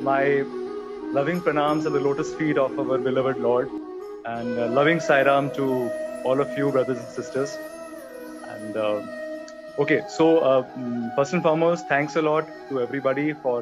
my loving pranams at the lotus feet of our beloved Lord, and loving Sairam to all of you, brothers and sisters. And first and foremost, thanks a lot to everybody for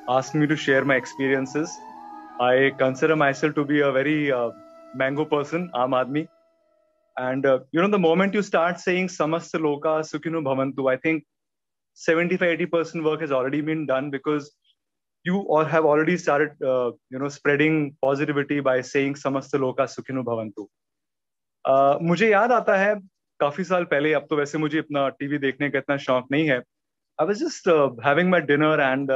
asking me to share my experiences. I consider myself to be a very mango person, Aam Aadmi. And the moment you start saying Samasta Loka Sukhino Bhavantu, I think 75-80% work has already been done, because you all have already started spreading positivity by saying Samasta Loka Sukhino Bhavantu. मुझे याद आता है काफी साल पहले, अब तो वैसे मुझे अपना टीवी देखने का इतना शौक नहीं है. I was just having my dinner and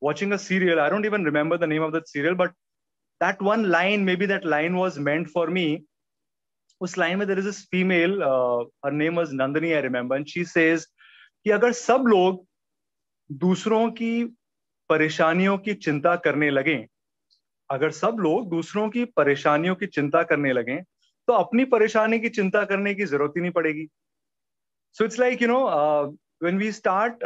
watching a serial. I don't even remember the name of that serial, but that one line, maybe that line was meant for me. उस line में there is this female, her name was Nandini, I remember, and she says कि अगर सब लोग दूसरों की परेशानियों की चिंता करने लगें, अगर सब लोग दूसरों की परेशानियों की चिंता करने लगें, तो अपनी परेशानी की चिंता करने की जरूरत ही नहीं पड़ेगी. So it's like, when we start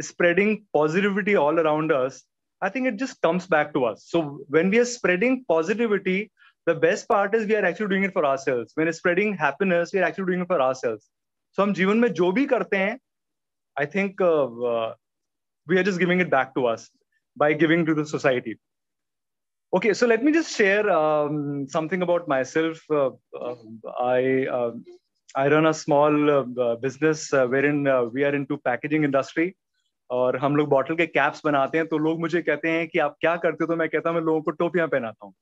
spreading positivity all around us, I think it just comes back to us. So when we are spreading positivity, the best part is we are actually doing it for ourselves. When we're spreading happiness, we are actually doing it for ourselves. So हम जीवन में जो भी करते हैं, I think we are just giving it back to us by giving to the society. Okay, so let me just share something about myself. I run a small business wherein we are into packaging industry. और हम लोग bottle के caps बनाते हैं. तो लोग मुझे कहते हैं कि आप क्या करते हो, तो मैं कहता हूँ मैं लोगों को टोपियां पहनाता हूँ.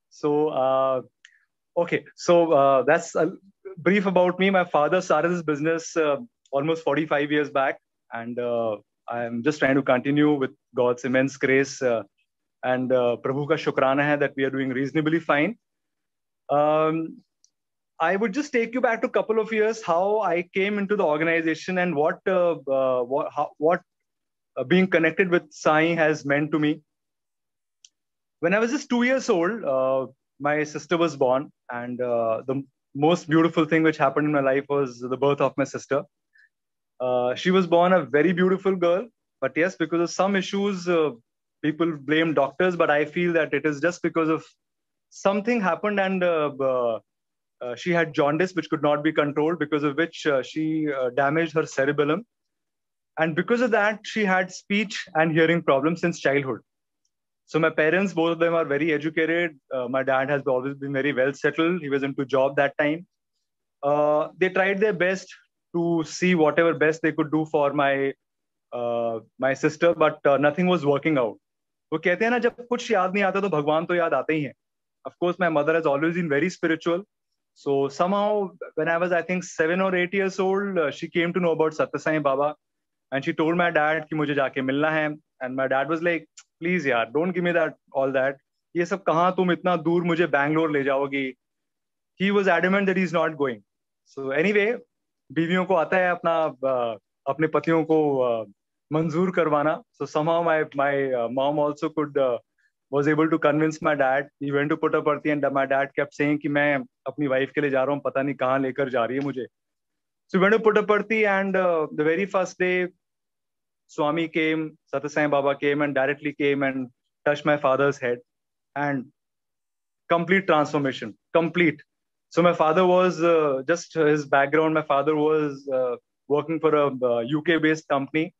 So that's a brief about me. My father started this business almost 45 years back, and I'm just trying to continue with God's immense grace. And Prabhu ka shukrana hai that we are doing reasonably fine. I would just take you back to a couple of years, how I came into the organization and what being connected with Sai has meant to me. When I was just 2 years old, my sister was born, and the most beautiful thing which happened in my life was the birth of my sister. She was born a very beautiful girl, but yes, because of some issues, people blame doctors, but I feel that it is just because of something happened, and she had jaundice, which could not be controlled, because of which she damaged her cerebellum. And because of that, she had speech and hearing problems since childhood. So my parents, both of them are very educated. My dad has always been very well settled. He was into job that time. They tried their best to see whatever best they could do for my sister, but nothing was working out. वो कहते हैं ना, जब कुछ याद नहीं आता तो भगवान तो याद आते ही हैं. Of course, my mother has always been very spiritual. So somehow, when I was, I think, 7 or 8 years old, she came to know about Satya Sai Baba, and she told my dad कि मुझे जाके मिलना है. And my dad was like, please यार, don't give me all that. ये सब कहाँ तुम इतना दूर मुझे बैंगलोर ले जाओगी. He was adamant that he's not going. So anyway, बीवियों को आता है अपने पतियों को मंजूर करवाना. So somehow my mom also was able to convince my dad. He went to Puttaparthi, and my dad kept saying कि मैं अपनी wife के लिए जा रहा हूँ, पता नहीं कहाँ लेकर जा रही है मुझे. So we went to Puttaparthi, and the very first day, Swami came, Satya Sai Baba came and directly came and touched my father's head, and complete transformation, complete. So my father was, just his background, my father was working for a UK-based company,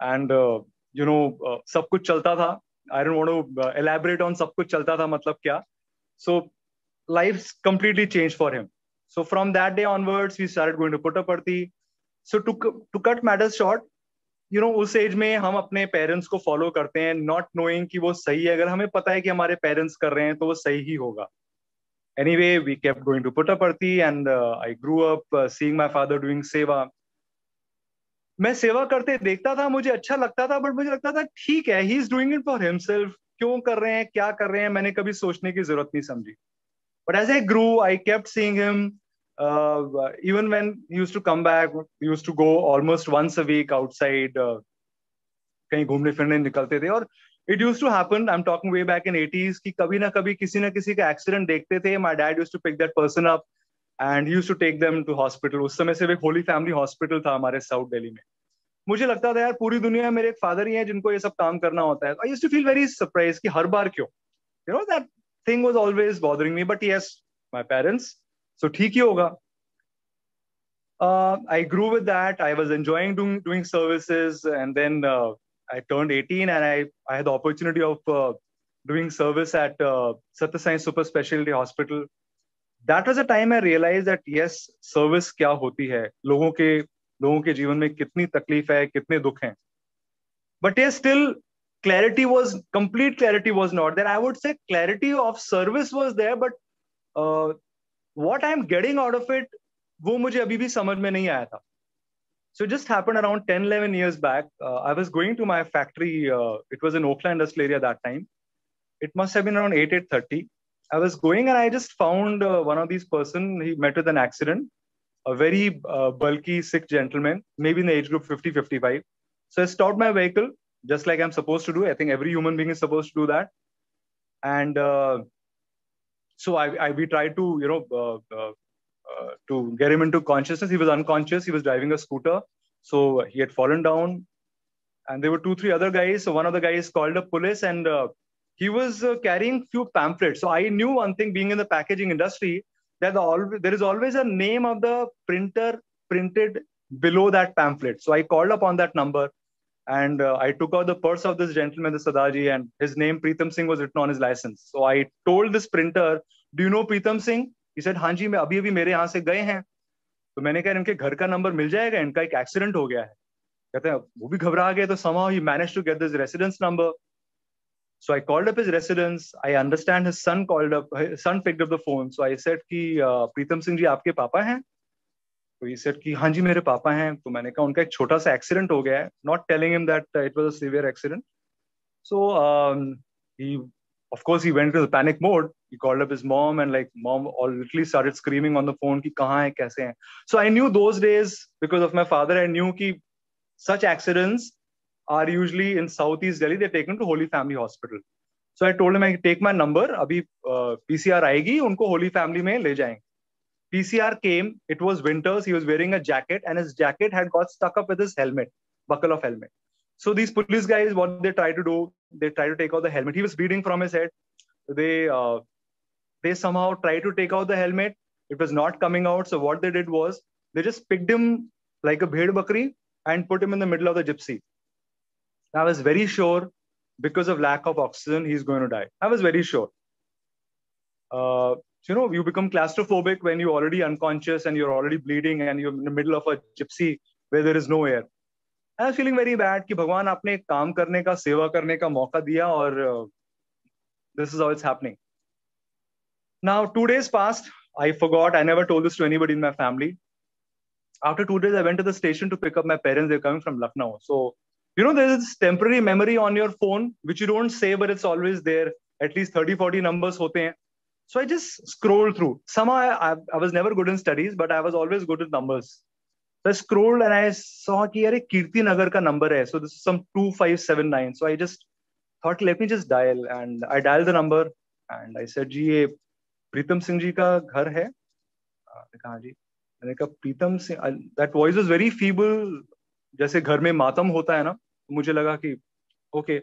and सब कुछ चलता था. I don't want to elaborate on सब कुछ चलता था मतलब क्या. So life completely changed for him. So from that day onwards, we started going to Puttaparthi. So to cut matters short, उस एज में हम अपने पेरेंट्स को फॉलो करते हैं, नॉट नोइंग कि वो सही है. अगर हमें पता है कि हमारे पेरेंट्स कर रहे हैं तो वो सही ही होगा. Anyway, we kept going to Puttaparthi, and I grew up seeing my father doing seva. मैं सेवा करते देखता था, मुझे अच्छा लगता था, बट मुझे लगता था ठीक है, he is doing it for himself. क्यों कर रहे हैं, क्या कर रहे हैं, मैंने कभी सोचने की जरूरत नहीं समझी. But as I grew, I kept seeing him. Even when he used to come back, we used to go almost once a week outside. कहीं घूमने फिरने निकलते थे. और it used to happen, I'm talking way back in 80s, कि कभी ना कभी किसी ना किसी का एक्सीडेंट देखते थे. My dad used to pick that person up and he used to take them to hospital. उस समय सिर्फ एक होली फैमिली हॉस्पिटल था हमारे साउथ दिल्ली में. मुझे लगता था यार पूरी दुनिया में मेरे एक फादर ही हैं जिनको ये सब काम करना होता है. I used to feel very surprise कि हर बार क्यों, that thing was always bothering me. But yes, my parents, so ठीक ही होगा. I grew with that. I was enjoying doing services, and then I turned 18, and I had the opportunity of doing service at Satya Sai Super Specialty Hospital. That was a time I realized that yes, service क्या होती है, लोगों के जीवन में कितनी तकलीफ है, कितने दुख हैं. But yes, still complete clarity was not there. I would say clarity of service was there, but uh, what I'm getting out of it, वो मुझे अभी भी समझ में नहीं आया था. So it just happened around 10, 11 years back. I was going to my factory. It was in Oakland industrial area that time. It must have been around 8:30. I was going and I just found one of these person. He met with an accident, a very bulky, sick gentleman, maybe in the age group 50, 55. So I stopped my vehicle, just like I'm supposed to do. I think every human being is supposed to do that. And so we tried to, to get him into consciousness. He was unconscious. He was driving a scooter. So he had fallen down. And there were 2, 3 other guys. So one of the guys called the police, and he was carrying few pamphlets. So I knew one thing, being in the packaging industry, that there is always a name of the printer printed below that pamphlet. So I called upon that number, and I took out the purse of this gentleman, the Sadaji, and his name, Pritam Singh, was written on his license. So I told this printer, "Do you know Pritam Singh?" He said, "हाँ जी, मैं अभी मेरे यहाँ से गए हैं." तो मैंने कहा, इनके घर का नंबर मिल जाएगा, इनका एक एक्सीडेंट हो गया है. कहते हैं वो भी घबरा गए. तो somehow he managed to get this residence number. So I called up his residence. I understand his son picked up the phone. So I said कि प्रीतम सिंह जी आपके पापा हैं? तो he said कि हाँ जी मेरे पापा हैं. तो मैंने कहा उनका एक छोटा सा एक्सीडेंट हो गया है. Not telling him that it was a severe accident. So of course he went into the panic mode. He called up his mom, and like mom all literally started screaming on the phone कि कहाँ है, कैसे हैं. So I knew those days, because of my father, I knew कि such accidents are usually in Southeast Delhi. They're taken to Holy Family Hospital. So I told him, I take my number. अभी PCR आएगी, उनको Holy Family में ले जाएंगे. PCR came. It was winters. He was wearing a jacket, and his jacket had got stuck up with his helmet, buckle of helmet. So these police guys, what they try to do, they try to take out the helmet. He was bleeding from his head. They somehow tried to take out the helmet. It was not coming out. So what they did was they just picked him like a bhed bakri and put him in the middle of the gypsy. I was very sure, because of lack of oxygen, he's going to die. I was very sure. You become claustrophobic when you're already unconscious and you're already bleeding and you're in the middle of a gypsy where there is no air. I was feeling very bad कि भगवान आपने काम करने का, सेवा करने का मौका दिया, और this is how it's happening. Now 2 days passed. I forgot. I never told this to anybody in my family. After 2 days, I went to the station to pick up my parents. They're coming from Lucknow. So, there's this temporary memory on your phone, which you don't say, but it's always there. At least 30, 40 numbers hote hain. So I just scrolled through. Somehow I was never good in studies, but I was always good with numbers. So I scrolled and I saw कि यार कीर्ति नगर का number है. So this is some 2579. So I just thought, let me just dial. And I dialed the number and I said, जी ये प्रीतम सिंह जी का घर है? कहाँ जी? मैंने कहा Pritam Singh. That voice was very feeble. जैसे घर में मातम होता है ना, मुझे लगा कि ओके.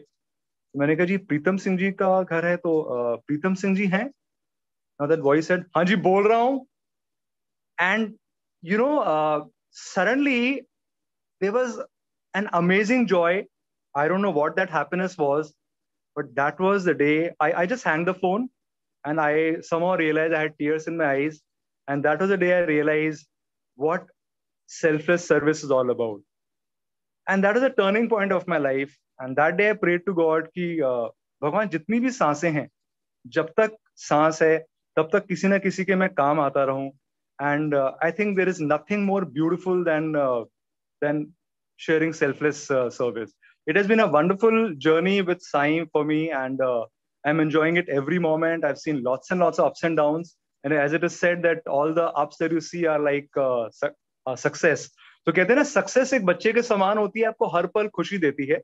मैंने कहा जी प्रीतम सिंह जी का घर है, तो प्रीतम सिंह जी हैं? Now that voice said, हाँ जी बोल रहा हूँ. And suddenly there was an amazing joy. I don't know what that happiness was, but that was the day I just hung the phone, and I somehow realized I had tears in my eyes. And that was the day I realized what selfless service is all about. And that was a turning point of my life. And that day I prayed to God कि भगवान जितनी भी सांसें हैं, जब तक सांस है तब तक किसी ना किसी के मैं काम आता रहूं. And I think there is nothing more beautiful than sharing selfless service. It has been a wonderful journey with Sai for me, and I'm enjoying it every moment. I've seen lots and lots of ups and downs, and as it is said that all the ups that you see are like success. तो कहते हैं ना, success एक बच्चे के समान होती है, आपको हर पल खुशी देती है.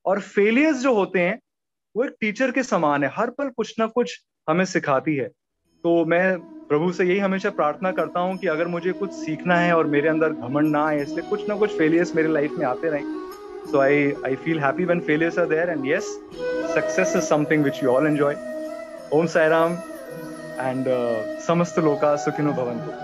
और फेलियर्स जो होते हैं वो एक टीचर के समान है, हर पल कुछ ना कुछ हमें सिखाती है. तो मैं प्रभु से यही हमेशा प्रार्थना करता हूँ कि अगर मुझे कुछ सीखना है और मेरे अंदर घमंड ना आए, इसलिए कुछ ना कुछ फेलियर्स मेरे लाइफ में आते रहें. So I feel happy when failures are there, and yes, success is something which we all enjoy. Om Sai Ram, and Samasta Loka Sukhino Bhavantu.